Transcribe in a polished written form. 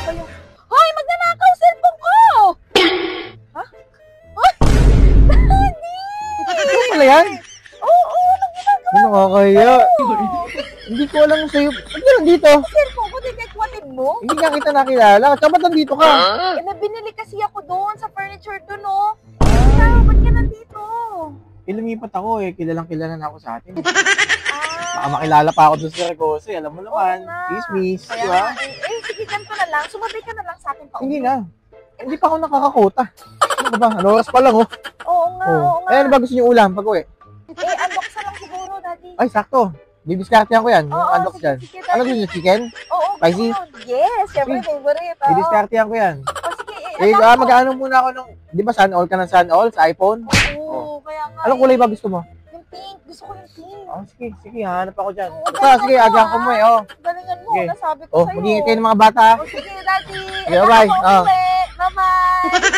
Hoy, magnanakaw cellphone ko! Ha? Hoy! Daddy! Ano pala yan? Oo, anong ginagawa? Ano nakakaya? Hindi ko alam sa'yo. Ba't ka nandito? Cellphone ko, di katwatid mo? Hindi nga kita nakilala. Saan ba't nandito ka? Eh, may binili kasi ako doon sa furniture doon, no? Ba't ka nandito? Lumipat ako eh. Kilalang-kilala na ako sa atin. Ah, Baka makilala pa ako doon sa Regoso. Alam mo naman. oo nga. Chismis. Kaya Di ba? nga, sige, ganito na lang. Sumabay ka na lang sa akin pa. Hindi na. Hindi pa ako nakakakota. Ano ba? Ano oras pa lang oh. Oo nga, oo nga. Eh, ano ba gusto niyo ulam pag uwi? Unbox na lang siguro, Daddy. Ay, sakto. Didiskartehan ko yan. Yung Oo, unbox sige, dyan. sige, Ano Daddy. gusto niyo? Chicken? Oo, Spicy? oo. Yes, syempre, favorite. Oo. Didiskartehan ko yan. Sige, Eh, mag-ano muna ako nung... Di ba sun all ka ng sun all sa iPhone? Oo, kaya nga. Anong kulay ba gusto mo? Yung pink. Gusto ko yung pink. Oh, sige, sige, hanap ako dyan. Oo, Basta, sige, galingan mo, agahan ko mo eh, oh. Galingan mo, Sige. nasabi ko Oh, sa'yo. mag-iingit kayo ng mga bata. Oh, sige, Daddy. Sige, bye. Bye-bye. Bye-bye.